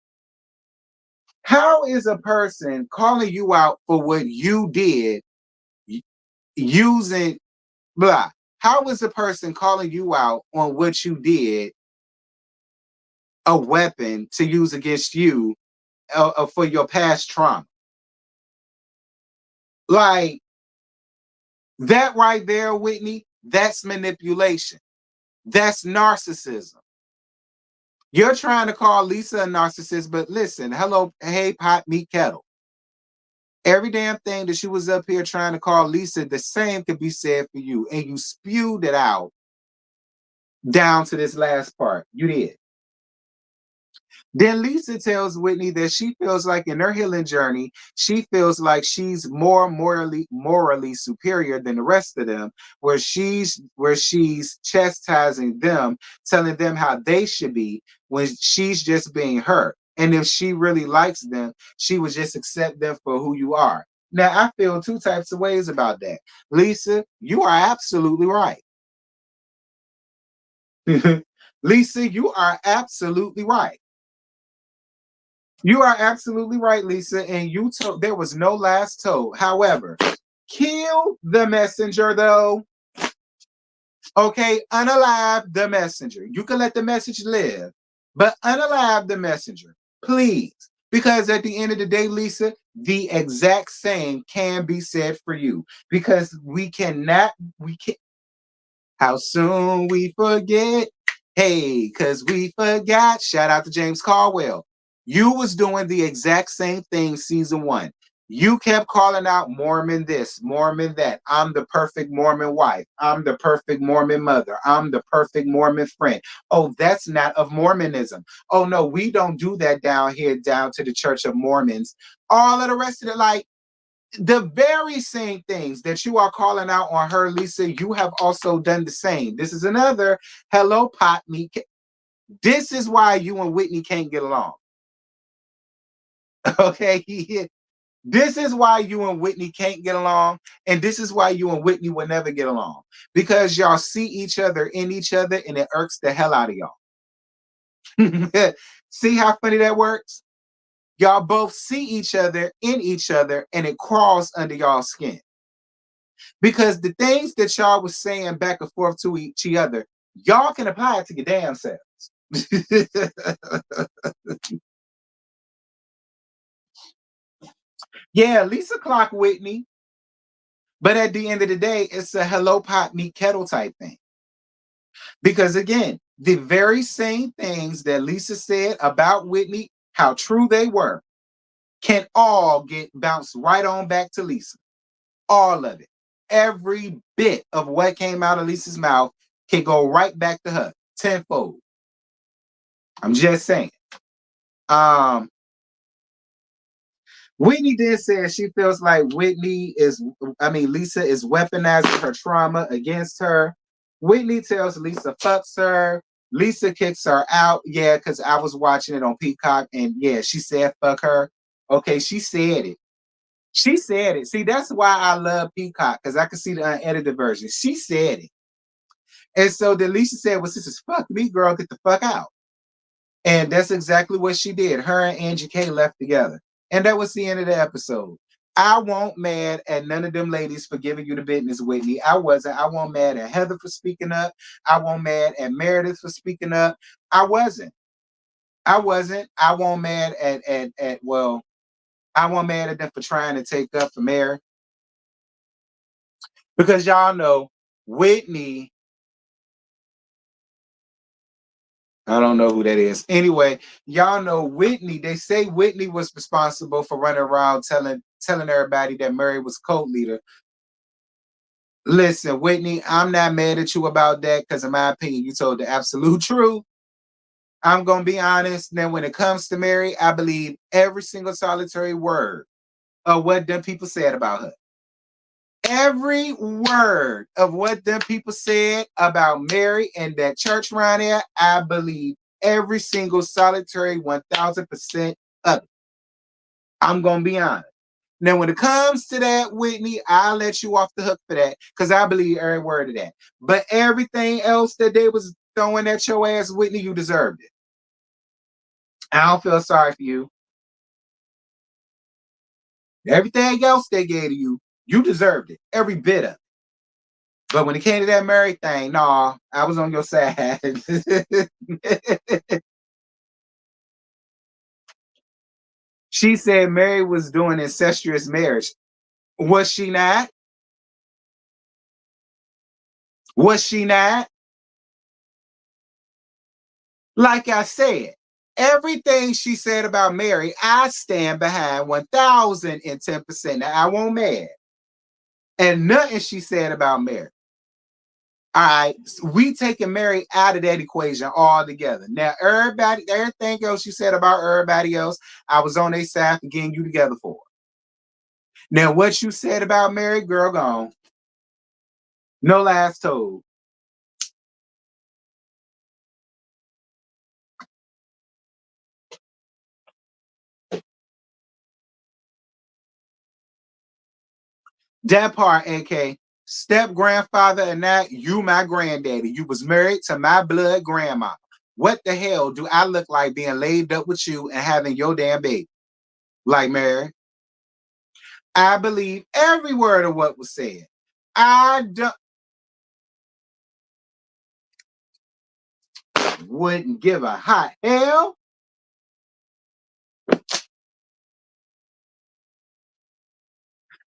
S2: how is a person calling you out for what you did using blah? How is a person calling you out on what you did a weapon to use against you for your past trauma? Like that right there, Whitney, that's manipulation. That's narcissism. You're trying to call Lisa a narcissist, but listen, hello, hey, pot, meet kettle. Every damn thing that she was up here trying to call Lisa, the same could be said for you. And you spewed it out down to this last part. You did. Then Lisa tells Whitney that she feels like in her healing journey, she feels like she's more morally superior than the rest of them, where she's chastising them, telling them how they should be when she's just being her. And if she really likes them, she would just accept them for who you are. Now I feel two types of ways about that. Lisa, you are absolutely right. Lisa, you are absolutely right. You are absolutely right, Lisa. And you told there was no last told. However, kill the messenger, though. Okay, unalive the messenger. You can let the message live, but unalive the messenger, please. Because at the end of the day, Lisa, the exact same can be said for you. Because we can how soon we forget. Hey, because we forgot. Shout out to James Caldwell. You was doing the exact same thing season one. You kept calling out Mormon this, Mormon that. I'm the perfect Mormon wife. I'm the perfect Mormon mother. I'm the perfect Mormon friend. Oh, that's not of Mormonism. Oh, no, we don't do that down here, down to the Church of Mormons. All of the rest of it, like, The very same things that you are calling out on her, Lisa, you have also done the same. This is another hello pot meet. This is why you and Whitney can't get along. Okay. This is why you and Whitney can't get along. And this is why you and Whitney will never get along. Because y'all see each other in each other and it irks the hell out of y'all. See how funny that works? Y'all both see each other in each other and it crawls under y'all skin. Because the things that y'all was saying back and forth to each other, y'all can apply it to your damn selves. Yeah, Lisa clock Whitney, but at the end of the day, it's a hello pot meet kettle type thing. Because again, the very same things that Lisa said about Whitney, how true they were, can all get bounced right on back to Lisa. All of it. Every bit of what came out of Lisa's mouth can go right back to her tenfold. I'm just saying. Whitney did say she feels like Lisa is weaponizing her trauma against her. Whitney tells Lisa fucks her. Lisa kicks her out. Yeah, because I was watching it on Peacock and yeah, she said fuck her. Okay, she said it. She said it. See, that's why I love Peacock, because I can see the unedited version. She said it. And so then Lisa said, well, this is fuck me, girl, get the fuck out. And that's exactly what she did. Her and Angie K left together. And that was the end of the episode. I won't mad at none of them ladies for giving you the business, Whitney. I wasn't. I won't mad at Heather for speaking up. I won't mad at Meredith for speaking up. I wasn't. I wasn't. I won't mad I won't mad at them for trying to take up for Mary. Because y'all know Whitney, I don't know who that is. Anyway, y'all know Whitney. They say Whitney was responsible for running around telling everybody that Mary was cult leader. Listen, Whitney, I'm not mad at you about that because, in my opinion, you told the absolute truth. I'm gonna be honest. Then, when it comes to Mary, I believe every single solitary word of what them people said about her. Every word of what them people said about Mary and that church around there, I believe every single solitary 1000% of it. I'm gonna be honest. Now, when it comes to that, Whitney, I'll let you off the hook for that because I believe every word of that. But everything else that they was throwing at your ass, Whitney, you deserved it. I don't feel sorry for you. Everything else they gave to you, you deserved it. Every bit of it. But when it came to that Mary thing, nah, I was on your side. She said Mary was doing incestuous marriage. Was she not? Was she not? Like I said, everything she said about Mary, I stand behind 1010%. Now, I won't mad. And nothing she said about Mary. All right, we taking Mary out of that equation altogether. Now, everything else you said about everybody else, I was on their side for getting you together for. Now, what you said about Mary, girl, gone. No lies told. That part, AK, step grandfather, and that you my granddaddy. You was married to my blood grandma. What the hell do I look like being laid up with you and having your damn baby? Like Mary. I believe every word of what was said. I wouldn't give a hot hell.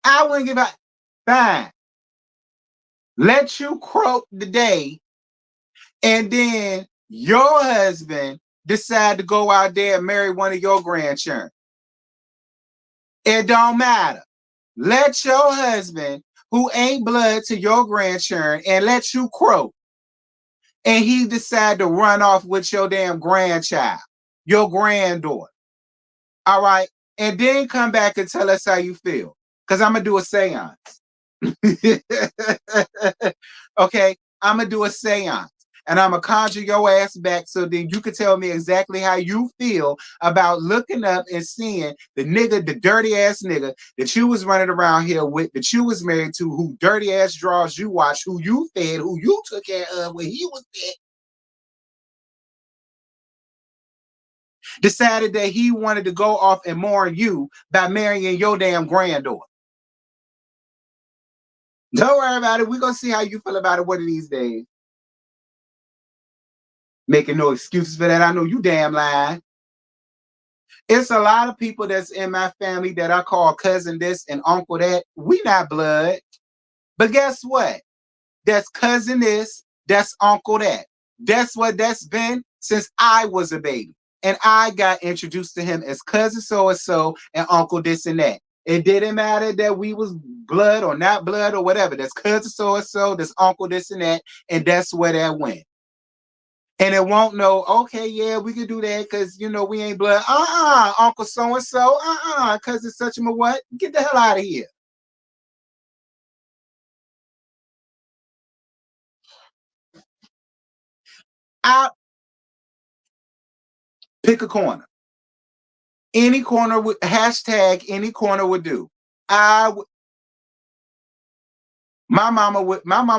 S2: I wouldn't give a fine. Let you croak the day, and then your husband decide to go out there and marry one of your grandchildren. It don't matter. Let your husband, who ain't blood to your grandchildren, and let you croak, and he decide to run off with your damn grandchild, your granddaughter. All right, and then come back and tell us how you feel. Because I'm gonna do a seance. Okay, I'm gonna do a seance. And I'm gonna conjure your ass back so then you can tell me exactly how you feel about looking up and seeing the nigga, the dirty ass nigga that you was running around here with, that you was married to, who dirty ass draws you watched, who you fed, who you took care of when he was fed, decided that he wanted to go off and mourn you by marrying your damn granddaughter. Don't worry about it. We're gonna see how you feel about it one of these days. Making no excuses for that. I know you damn lying. It's a lot of people that's in my family that I call cousin this and uncle that. We not blood. But guess what? That's cousin this, that's uncle that. That's what that's been since I was a baby. And I got introduced to him as cousin so and so and uncle this and that. It didn't matter that we was blood or not blood or whatever. That's cousin so and so, that's uncle this and that, and that's where that went. And it won't know, okay, yeah, we can do that because you know we ain't blood. Uncle so and so, cousin such and what? Get the hell out of here. I pick a corner. Any corner would hashtag any corner would do. I my mama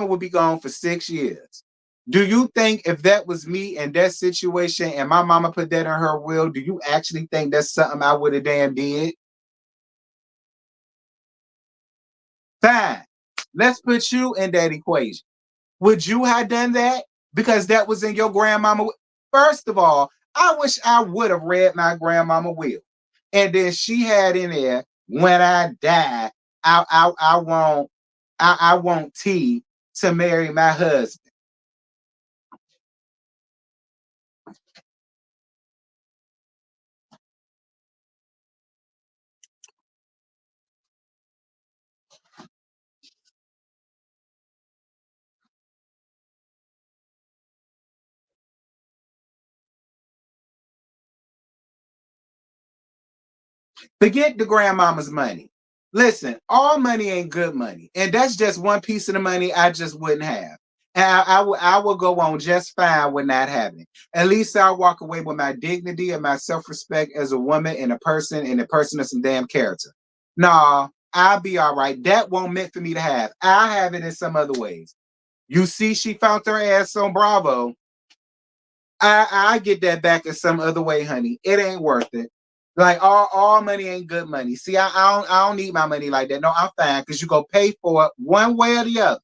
S2: would be gone for 6 years. Do you think if that was me in that situation and my mama put that in her will, do you actually think that's something I would have damn did? Fine. Let's put you in that equation. Would you have done that? Because that was in your grandmama. First of all, I wish I would have read my grandmama will. And then she had in there, when I die, I want T to marry my husband. Forget the grandmama's money. Listen, all money ain't good money. And that's just one piece of the money I just wouldn't have. And I will go on just fine with not having. At least I'll walk away with my dignity and my self-respect as a woman and a person of some damn character. Nah, I'll be all right. That won't meant for me to have. I have it in some other ways. You see, she found her ass on Bravo. I get that back in some other way, honey. It ain't worth it. Like all money ain't good money. See, I don't need my money like that. No, I'm fine because you go pay for it one way or the other.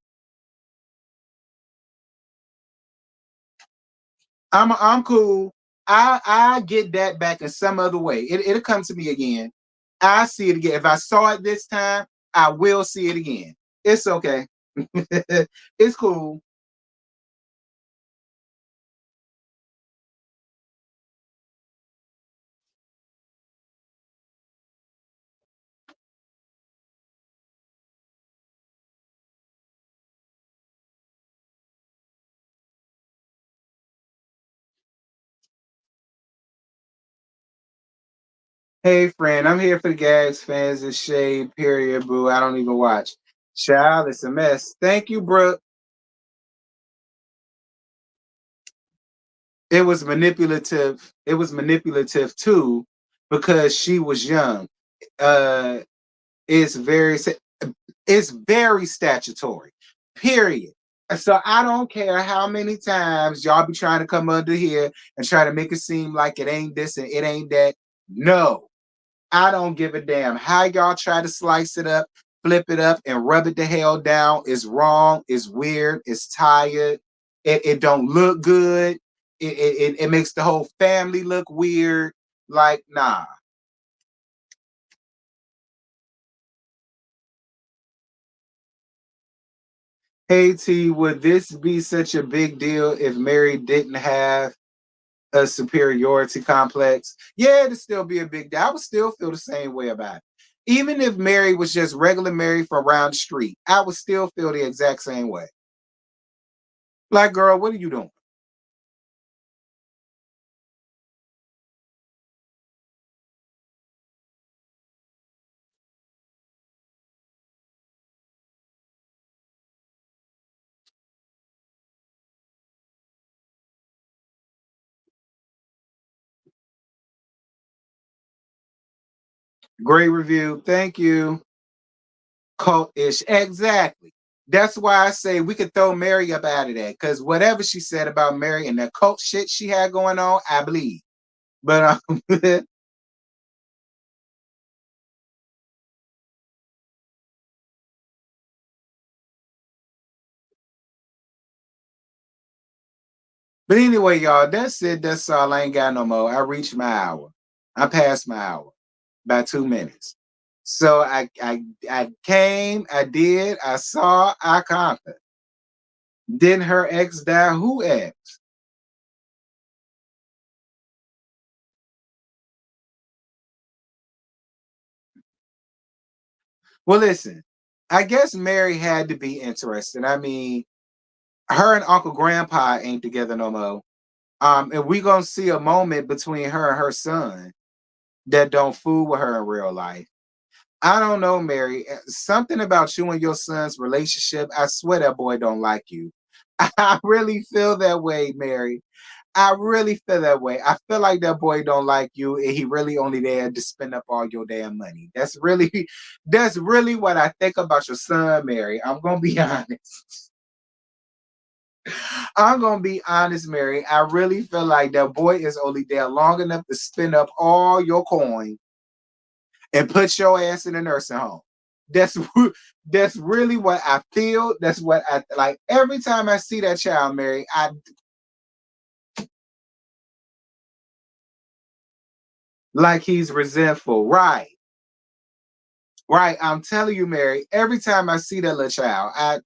S2: I'm cool. I get that back in some other way. It'll come to me again. I see it again. If I saw it this time, I will see it again. It's okay. It's cool. Hey friend, I'm here for the gags, fans, and shade. Period. Boo. I don't even watch. Child, it's a mess. Thank you, Brooke. It was manipulative. It was manipulative too, because she was young. Uh, it's very statutory. Period. So I don't care how many times y'all be trying to come under here and try to make it seem like it ain't this and it ain't that. No, I don't give a damn how y'all try to slice it up, flip it up, and rub it the hell down. It's wrong. It's weird. It's tired. It don't look good. It makes the whole family look weird. Like, nah. Hey T, would this be such a big deal if Mary didn't have a superiority complex? Yeah, it'd still be a big deal. I would still feel the same way about it. Even if Mary was just regular Mary from around the street, I would still feel the exact same way. Like, girl, what are you doing? Great review. Thank you. Cult-ish. Exactly. That's why I say we could throw Mary up out of that. Because whatever she said about Mary and the cult shit she had going on, I believe. But but anyway, y'all, that's it. That's all. I ain't got no more. I reached my hour. I passed my hour by 2 minutes. So I came, I did, I saw, I conquered. Didn't her ex die? Who ex? Well, listen, I guess Mary had to be interested. I mean, her and Uncle Grandpa ain't together no more. And we gonna see a moment between her and her son that don't fool with her in real life. I don't know, Mary. Something about you and your son's relationship. I swear that boy don't like you. I really feel that way, Mary. I really feel that way. I feel like that boy don't like you, and he really only there to spend up all your damn money. That's really what I think about your son, Mary. I'm gonna be honest. I'm gonna be honest, Mary. I really feel like that boy is only there long enough to spend up all your coin and put your ass in a nursing home. That's that's really what I feel. That's what I like. Every time I see that child, Mary, I like he's resentful. Right, right. I'm telling you, Mary. Every time I see that little child, I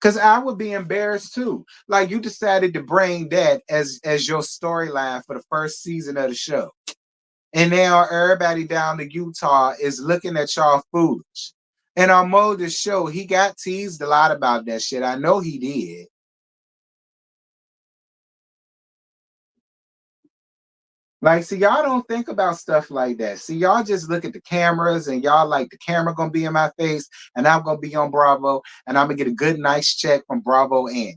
S2: because I would be embarrassed too. Like you decided to bring that as your storyline for the first season of the show. And now everybody down to Utah is looking at y'all foolish. And on Mo's show, he got teased a lot about that shit. I know he did. Like, see, y'all don't think about stuff like that. See, y'all just look at the cameras and y'all like the camera gonna be in my face and I'm gonna be on Bravo and I'm gonna get a good, nice check from Bravo and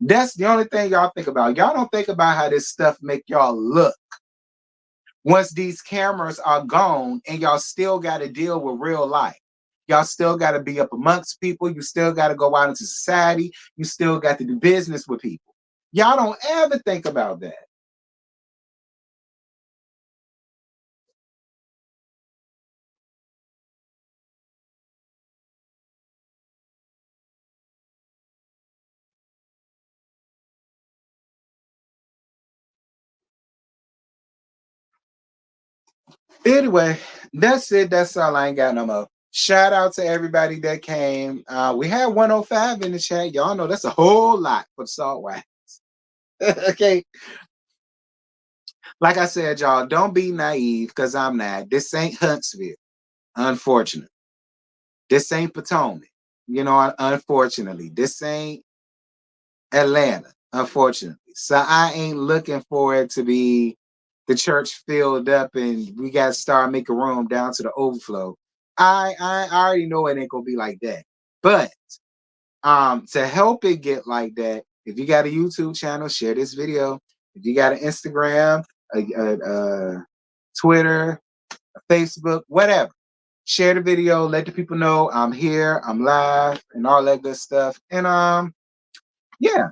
S2: that's the only thing y'all think about. Y'all don't think about how this stuff make y'all look once these cameras are gone and y'all still got to deal with real life. Y'all still got to be up amongst people. You still got to go out into society. You still got to do business with people. Y'all don't ever think about that. Anyway, that's it. That's all. I ain't got no more. Shout out to everybody that came. We had 105 in the chat. Y'all know that's a whole lot for the salt wax. Okay. Like I said, y'all, don't be naive because I'm not. This ain't Huntsville, unfortunately. This ain't Potomac. You know, unfortunately. This ain't Atlanta, unfortunately. So I ain't looking for it to be the church filled up and we got to start making room down to the overflow. I already know it ain't gonna be like that. But to help it get like that, if you got a YouTube channel, share this video. If you got an Instagram, a Twitter, a Facebook, whatever, share the video. Let the people know I'm here, I'm live, and all that good stuff. And yeah,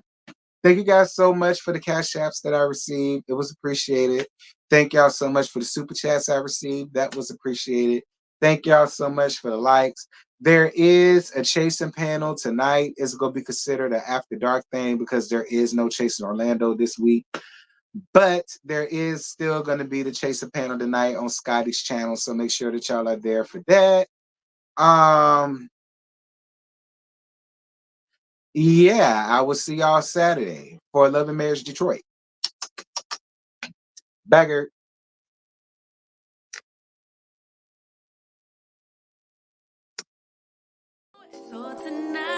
S2: thank you guys so much for the cash apps that I received. It was appreciated. Thank y'all so much for the super chats I received. That was appreciated. Thank y'all so much for the likes. There is a chasing panel tonight. It's going to be considered an after dark thing because there is no chasing Orlando this week. But there is still going to be the chasing panel tonight on Scotty's channel. So make sure that y'all are there for that. Um, yeah, I will see y'all Saturday for Love and Marriage Detroit. Bagger.
S1: So tonight.